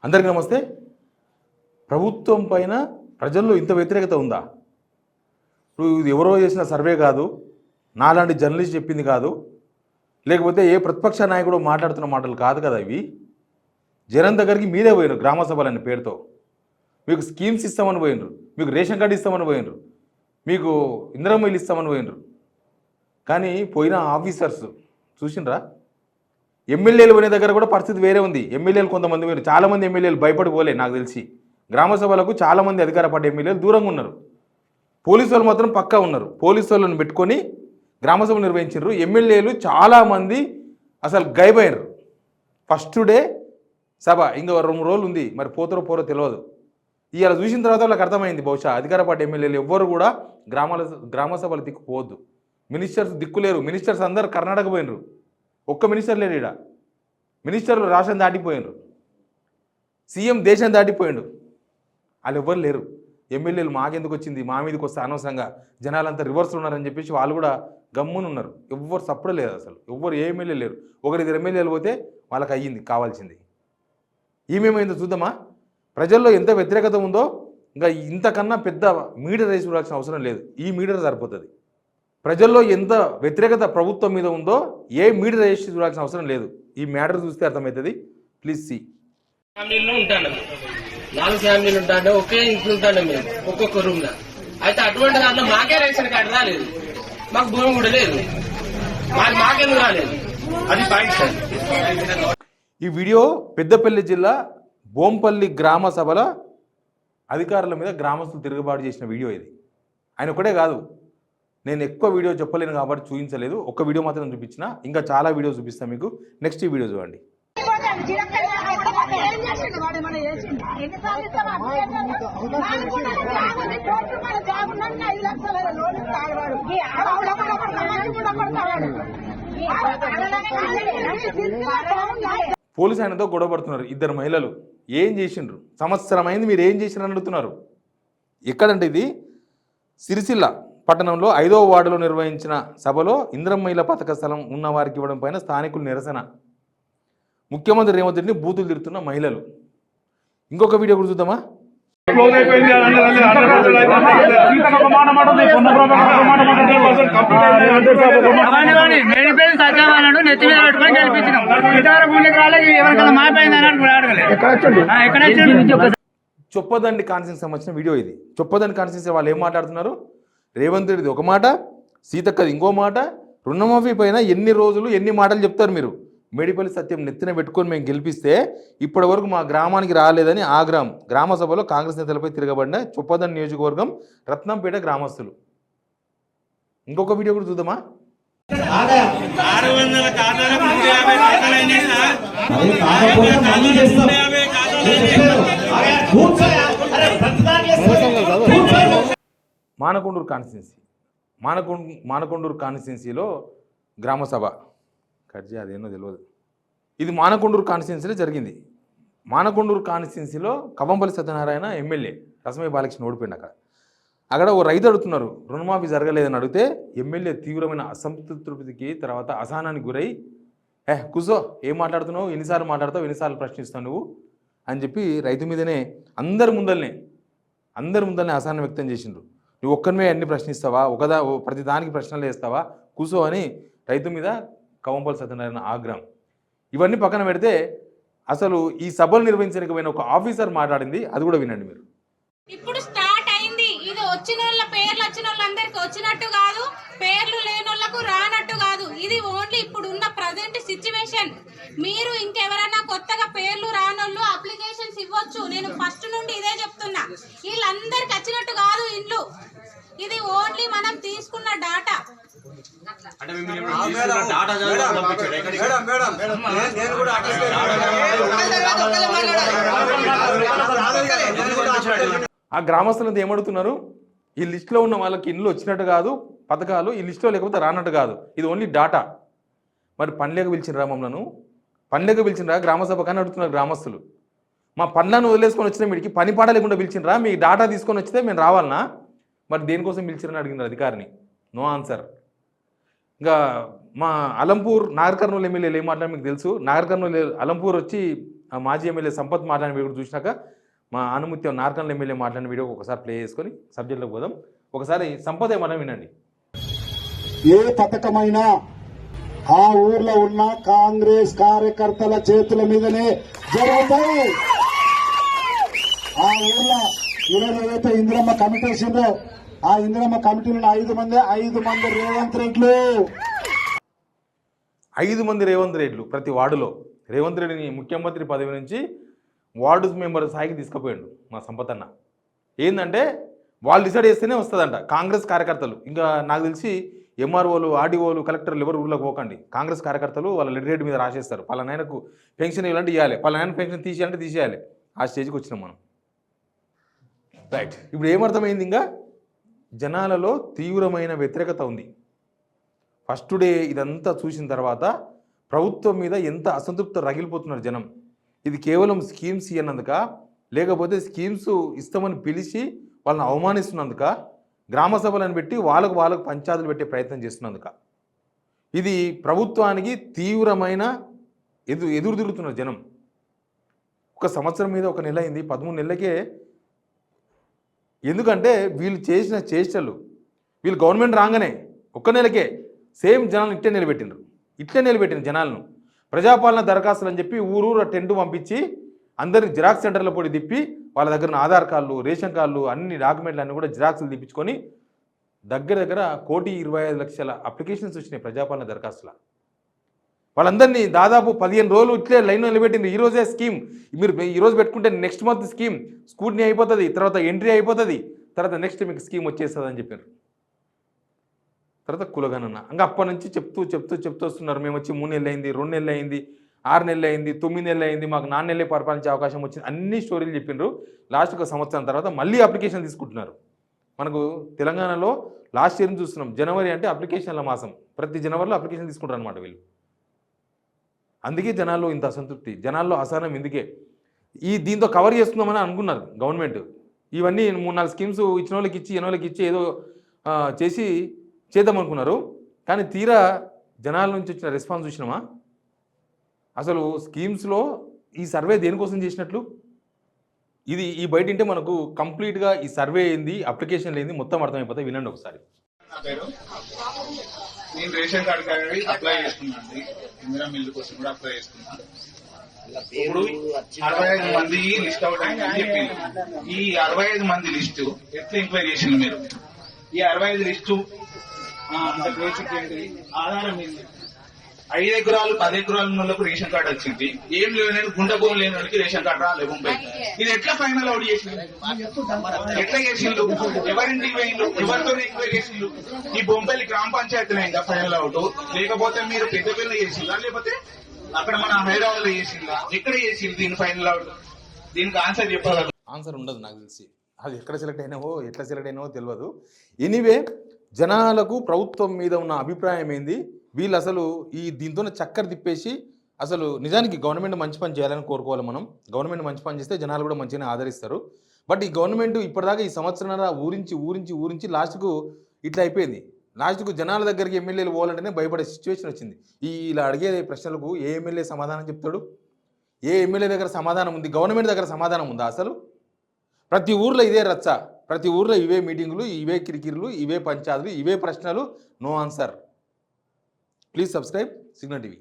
అందరికీ నమస్తే. ప్రభుత్వం పైన ప్రజల్లో ఇంత వ్యతిరేకత ఉందా? ఇప్పుడు ఇది ఎవరో చేసిన సర్వే కాదు, నాలాంటి జర్నలిస్ట్ చెప్పింది కాదు, లేకపోతే ఏ ప్రతిపక్ష నాయకుడు మాట్లాడుతున్న మాటలు కాదు కదా ఇవి. జనం దగ్గరికి మీరే పోయినారు గ్రామ సభలనే పేరుతో. మీకు స్కీమ్స్ ఇస్తామని పోయినరు, మీకు రేషన్ కార్డు ఇస్తామని పోయినరు, మీకు ఇందిరమ్మ ఇల్లు ఇస్తామని పోయినరు. కానీ పోయిన ఆఫీసర్స్ చూసిండ్రా? ఎమ్మెల్యేలు పోయిన దగ్గర కూడా పరిస్థితి వేరే ఉంది. ఎమ్మెల్యేలు కొంతమంది పోయినారు, చాలామంది ఎమ్మెల్యేలు భయపడి పోలే. నాకు తెలిసి గ్రామ సభలకు చాలామంది అధికార పార్టీ ఎమ్మెల్యేలు దూరంగా ఉన్నారు. పోలీసు వాళ్ళు మాత్రం పక్కా ఉన్నారు. పోలీసు వాళ్ళని పెట్టుకొని గ్రామ సభలు నిర్వహించారు. ఎమ్మెల్యేలు చాలామంది అసలు గైబయ్యారు. ఫస్ట్ డే సభ ఇంకా 2 రోజులు ఉంది, మరి పోతారో పోరో తెలియదు. ఇవాళ చూసిన తర్వాత వాళ్ళకి అర్థమైంది, బహుశా అధికార పార్టీ ఎమ్మెల్యేలు ఎవ్వరు కూడా గ్రామ సభలు దిక్కుపోవద్దు. మినిస్టర్స్ దిక్కులేరు. మినిస్టర్స్ అందరు కర్ణాటక పోయినరు, ఒక్క మినిస్టర్ లేడు. ఇక్కడ మినిస్టర్లు రాష్ట్రం దాటిపోయినరు, సీఎం దేశం దాటిపోయిండు, వాళ్ళు ఎవ్వరు లేరు. ఎమ్మెల్యేలు మాకెందుకు వచ్చింది, మా మీదకి వస్తే అనవసరంగా జనాలంతా రివర్స్లు ఉన్నారని చెప్పేసి వాళ్ళు కూడా గమ్మునున్నారు. ఎవ్వరు సప్పుడలేదు, అసలు ఎవ్వరు ఏ ఎమ్మెల్యే లేరు. 1-2 ఎమ్మెల్యేలు పోతే వాళ్ళకి అయ్యింది కావాల్సింది. ఈమెమైందో చూద్దామా? ప్రజల్లో ఎంత వ్యతిరేకత ఉందో ఇంకా ఇంతకన్నా పెద్ద మీడియా రేసి చూడాల్సిన అవసరం లేదు. ఈ మీడియా సరిపోతుంది. ప్రజల్లో ఎంత వ్యతిరేకత ప్రభుత్వం మీద ఉందో ఏ మీడియా రేసి చూడాల్సిన అవసరం లేదు. ఈ మ్యాటర్ చూస్తే అర్థమవుతుంది. Please see. ఫ్యామిలీలో ఉంటాను, 4 ఫ్యామిలీలు ఉంటాను, ఒకే ఇంట్లో ఉంటాను మేము, ఒక్కొక్క రూమ్ లో. అయితే అటువంటి దాంట్లో మాకే రేషన్ కార్డు రాలేదు, మాకు భూమి కూడా లేదు, మాకెందుకు రాలేదు, అది పాయింట్. ఈ వీడియో పెద్దపల్లి జిల్లా బోంపల్లి గ్రామ సభల అధికారుల మీద గ్రామస్తులు తిరుగుబాటు చేసిన వీడియో ఇది. ఆయన ఒకటే కాదు, నేను ఎక్కువ వీడియో చెప్పలేను కాబట్టి చూపించలేదు, ఒక్క వీడియో మాత్రం చూపించిన. ఇంకా చాలా వీడియో చూపిస్తాను మీకు. నెక్స్ట్ ఈ వీడియో చూడండి. పోలీసు ఆయనతో గొడవ పడుతున్నారు 2 మహిళలు. ఏం చేసిండ్రు? సంవత్సరం అయింది, మీరు ఏం చేసినారని అడుగుతున్నారు. ఎక్కడంటే ఇది సిరిసిల్ల పట్టణంలో 5వ వార్డులో నిర్వహించిన సభలో ఇందిరమ్మ ఇళ్ల పథక స్థలం ఉన్న వారికి ఇవ్వడం పైన స్థానికులు నిరసన. ముఖ్యమంత్రి రేవంత్ రెడ్డిని బూతులు తిడుతున్న మహిళలు. ఇంకొక వీడియో కూడా చూద్దామా? చొప్పదండి కాన్స్టిట్యూన్సీ సంబంధించిన వీడియో ఇది. చొప్పదండి కాన్స్టిట్యూన్సీ వాళ్ళు ఏం మాట్లాడుతున్నారు? రేవంత్ రెడ్డిది ఒక మాట, సీతక్కది ఇంకో మాట. రుణమాఫీ పైన ఎన్ని రోజులు ఎన్ని మాటలు చెప్తారు మీరు? మేడిపల్లి సత్యం నెత్తిన పెట్టుకొని మేము గెలిపిస్తే ఇప్పటి వరకు మా గ్రామానికి రాలేదని ఆ గ్రామ సభలో కాంగ్రెస్ నేతలపై తిరగబడిన చొప్పదండి నియోజకవర్గం రత్నంపేట గ్రామస్తులు. ఇంకొక వీడియో కూడా చూద్దామా? మానకొండూరు కాన్స్టిట్యున్సీ, మానకొండూరు కాన్స్టిట్యున్సీలో గ్రామ సభ కర్జీ అదేనో తెలియదు. ఇది మానకొండూరు కాన్స్టిట్యున్సీలో జరిగింది. మానకొండూరు కాన్స్టిట్యున్సీలో కవంపల్లి సత్యనారాయణ ఎమ్మెల్యే రసమయ్య బాలకృష్ణ ఓడిపోయింది. అక్కడ ఓ రైతు అడుగుతున్నారు, రుణమాఫీ జరగలేదని అడిగితే ఎమ్మెల్యే తీవ్రమైన అసంతృప్తికి తర్వాత అసహనానికి గురై కూసో, ఏం మాట్లాడుతున్నావు, ఎన్నిసార్లు మాట్లాడతావు, ఎన్నిసార్లు ప్రశ్నిస్తావు నువ్వు అని చెప్పి రైతు మీదనే అందరి ముందల్నే అసహనం వ్యక్తం చేసిండ్రు. నువ్వు ఒక్కరిమే అన్ని ప్రశ్నిస్తావా, ప్రతి దానికి ప్రశ్నలు వేస్తావా, కూసో అని రైతు మీద కవంపల్లి సత్యనారాయణ ఆగ్రహం. ఇవన్నీ పక్కన పెడితే అసలు ఈ సభలు నిర్వహించడానికి పోయిన ఒక ఆఫీసర్ మాట్లాడింది, అది కూడా వినండి మీరు. ఇప్పుడు స్టార్ట్ అయింది. ఇది వచ్చిన వాళ్ళ పేర్లు వచ్చిన వాళ్ళందరికీ వచ్చినట్టు కాదు, పేర్లు లేని వాళ్ళకు రానట్టు కాదు. ఇది ఓన్లీ ఇప్పుడు ఉన్న ప్రజెంట్ సిచ్యువేషన్. మీరు ఇంకెవరైనా కొత్తగా పేర్లు రానోళ్ళు అప్లికేషన్స్ ఇవ్వచ్చు. నేను ఫస్ట్ నుండి ఇదే చెప్తున్నా, వీళ్ళందరికి వచ్చినట్టు కాదు ఇండ్లు. ఇది ఓన్లీ మనం తీసుకున్న డాటా. ఆ గ్రామస్తులంతా ఏమడుగుతున్నారు? ఈ లిస్టులో ఉన్న వాళ్ళకి ఇండ్లు వచ్చినట్టు కాదు, పథకాలు ఈ లిస్టులో లేకపోతే రానట్టు కాదు, ఇది ఓన్లీ డాటా. మరి పనిలేక పిలిచినరా మమ్మల్ని? పనిలేక పిలిచినరా గ్రామ సభ కానీ అడుగుతున్నారు గ్రామస్తులు. మా పనులను వదిలేసుకొని వచ్చిన మీడికి పని పాట లేకుండా పిలిచినరా? మీ డాటా తీసుకొని వచ్చితే మేము రావాలనా? మరి దేనికోసం పిలిచిరని అడిగినారు అధికారిని. No answer. ఇంకా మా అలంపూర్ నాగర్ కర్నూలు ఎమ్మెల్యేలు ఏం మాట్లాడారు మీకు తెలుసు. నాగర్ కర్నూలు అలంపూర్ వచ్చి ఆ మాజీ ఎమ్మెల్యే సంపత్ మాట్లాడిన వీడియో చూసినాక మా ఆనుమత్యం నార్కల్ ఎమ్మెల్యే మాట్లాడిన వీడియో ఒకసారి ప్లే చేసుకొని సబ్జెక్ట్లోకి పోదాం. ఒకసారి సంపత్ ఏమన్నా వినండి. ఏ పథకమైనా ఆ ఊర్లో ఉన్న కాంగ్రెస్ కార్యకర్తల చేతుల మీదనే జరుగుతాయి. ఆ ఊర్లో ఈరోజు ఏదైతే ఇందిరమ్మ కమిటీ వేసిందో ఆ ఇందిరమ్మ కమిటీలో 5 మంది రేవంత్ రెడ్లు. 5 మంది రేవంత్ రెడ్లు ప్రతి వార్డులో. రేవంత్ రెడ్డిని ముఖ్యమంత్రి పదవి నుంచి వార్డు మెంబర్ స్థాయికి తీసుకుపోయాడు మా సంపత్ అన్న. ఏంటంటే వాళ్ళు డిసైడ్ చేస్తేనే వస్తుందంట. కాంగ్రెస్ కార్యకర్తలు ఇంకా నాకు తెలిసి ఎంఆర్ఓలు, ఆర్డీఓలు, కలెక్టర్లు ఎవరు ఊళ్ళోకి పోకండి. కాంగ్రెస్ కార్యకర్తలు వాళ్ళ లెటర్ మీద రాసేస్తారు. పలానాయనకు పెన్షన్ ఇవ్వాలంటే ఇవ్వాలి, పలానాయన పెన్షన్ తీసేయాలంటే తీసేయాలి. ఆ స్టేజ్కి వచ్చినాం మనం. రైట్. ఇప్పుడు ఏమర్థమైంది? ఇంకా జనాలలో తీవ్రమైన వ్యతిరేకత ఉంది. ఫస్ట్ డే ఇదంతా చూసిన తర్వాత ప్రభుత్వం మీద ఎంత అసంతృప్తి రగిలిపోతున్నారు జనం. ఇది కేవలం స్కీమ్స్ ఇవ్వనందుక, లేకపోతే స్కీమ్స్ ఇస్తామని పిలిచి వాళ్ళని అవమానిస్తున్నందుక, గ్రామ సభలను పెట్టి వాళ్ళకు పంచాయతీలు పెట్టే ప్రయత్నం చేస్తున్నందుక, ఇది ప్రభుత్వానికి తీవ్రమైన ఎదురు తిరుగుతున్నారు జనం. ఒక సంవత్సరం మీద 1 నెల అయింది, 13 నెలలకే. ఎందుకంటే వీళ్ళు చేసిన చేష్టలు, వీళ్ళు గవర్నమెంట్ రాగానే 1 నెలకే సేమ్ జనాలను ఇట్లే నిలబెట్టిండ్రు జనాలను. ప్రజాపాలన దరఖాస్తులు అని చెప్పి ఊరూరు టెంట్ పంపించి అందరిని జిరాక్స్ సెంటర్లో పోయి తిప్పి వాళ్ళ దగ్గర ఆధార్ కార్డులు, రేషన్ కార్డులు, అన్ని డాక్యుమెంట్లు అన్నీ కూడా జిరాక్స్లు తిప్పించుకొని దగ్గర 1,25,00,000 అప్లికేషన్స్ వచ్చినాయి ప్రజాపాలన దరఖాస్తుల. వాళ్ళందరినీ దాదాపు 15 రోజులు ఇట్లే లైన్లో నిలబెట్టింది. ఈరోజే స్కీమ్ మీరు ఈరోజు పెట్టుకుంటే నెక్స్ట్ మంత్ స్కీమ్ స్కూట్నీ అయిపోతుంది, తర్వాత ఎంట్రీ అయిపోతుంది, తర్వాత నెక్స్ట్ మీకు స్కీమ్ వచ్చేస్తుంది అని చెప్పారు. తర్వాత కులగణన ఇంకా అప్పటి నుంచి చెప్తూ వస్తున్నారు. మేము వచ్చి 3 నెలలు అయింది, 2 నెలలు అయింది, 6 నెలలు అయింది, 9 నెలలు అయింది, మాకు 4 నెలలే పరిపాలించే అవకాశం వచ్చింది, అన్ని స్టోరీలు చెప్పిండ్రు. లాస్ట్ 1 సంవత్సరం తర్వాత మళ్ళీ అప్లికేషన్ తీసుకుంటున్నారు. మనకు తెలంగాణలో లాస్ట్ ఇయర్ని చూస్తున్నాం. జనవరి అంటే అప్లికేషన్ల మాసం. ప్రతి జనవరిలో అప్లికేషన్ తీసుకుంటారు అనమాట వీళ్ళు. అందుకే జనాల్లో ఇంత అసంతృప్తి, జనాల్లో అసహనం. ఎందుకే దీంతో కవర్ చేస్తున్నామని అనుకున్నారు గవర్నమెంట్. ఇవన్నీ 3-4 స్కీమ్స్ ఇచ్చిన వాళ్ళకి ఇచ్చి ఏదో చేసి చేద్దామనుకున్నారు. కానీ తీరా జనాల నుంచి వచ్చిన రెస్పాన్స్ చూసినామా? అసలు స్కీమ్స్లో ఈ సర్వే దేనికోసం చేసినట్లు ఈ బయట ఉంటే మనకు కంప్లీట్గా ఈ సర్వే ఏంది, అప్లికేషన్ ఏంది మొత్తం అర్థమైపోతాయి. వినండి ఒకసారి. నేను రేషన్ కార్డు కానీ అప్లై చేసుకున్నాను, ఇందిరా మిల్లు కోసం కూడా అప్లై చేసుకున్నాను. ఇప్పుడు 65 మంది లిస్ట్ అవుట్ అయిందని చెప్పింది. ఈ 65 మంది లిస్టు ఎట్లా ఎంక్వైరీ చేసింది మీరు? ఈ 65 లిస్టు బేసిక్ ఏంటి, ఆధారం ఏంటి? 5 ఎకరాలు 10 ఎకరాలు ఉన్న వాళ్ళకు రేషన్ కార్డు వచ్చింది, ఏం లేని గుండె భూమి లేని వాళ్ళకి రేషన్ కార్డు రాలేదు. ఇది ఎట్లా ఫైనల్ అవుట్ చేసింది? ఎట్లా చేసిండు? ఎవరింటికి పోయిండు? ఎవరితో ఎంక్వైరీ చేసిండు? ఈ బొంపల్లి గ్రామ పంచాయతీలో ఇంకా ఫైనల్ అవుట్, లేకపోతే మీరు పెద్దపల్లి చేసిందా, లేకపోతే అక్కడ మన హైదరాబాద్ లో చేసిందా? ఎక్కడ చేసింది దీని ఫైనల్ అవుట్? దీనికి ఆన్సర్ చెప్పాలి. ఆన్సర్ ఉండదు నాకు తెలిసి. అది ఎక్కడ సెలెక్ట్ అయినావో ఎట్లా సెలెక్ట్ అయినావో తెలియదు. ఎనీవే జనాలకు ప్రభుత్వం మీద ఉన్న అభిప్రాయం ఏంది? వీళ్ళు అసలు దీంతో చక్కర తిప్పేసి అసలు నిజానికి గవర్నమెంట్ మంచి పని చేయాలని కోరుకోవాలి మనం. గవర్నమెంట్ మంచి పని చేస్తే జనాలు కూడా మంచిగానే ఆదరిస్తారు. బట్ ఈ గవర్నమెంట్ ఇప్పటిదాకా ఈ సంవత్సరాల ఊరించి లాస్ట్కు ఇట్లా అయిపోయింది. లాస్ట్కు జనాల దగ్గరికి ఎమ్మెల్యేలు పోవాలంటేనే భయపడే సిచ్యువేషన్ వచ్చింది. ఇలా అడిగే ప్రశ్నలకు ఏ ఎమ్మెల్యే సమాధానం చెప్తాడు? ఏ ఎమ్మెల్యే దగ్గర సమాధానం ఉంది? గవర్నమెంట్ దగ్గర సమాధానం ఉందా అసలు? ప్రతి ఊర్లో ఇదే రచ్చ, ప్రతి ఊర్లో ఇవే మీటింగులు, ఇవే కిరికిరులు, ఇవే పంచాయతీలు, ఇవే ప్రశ్నలు, no answer. Please subscribe Signal TV.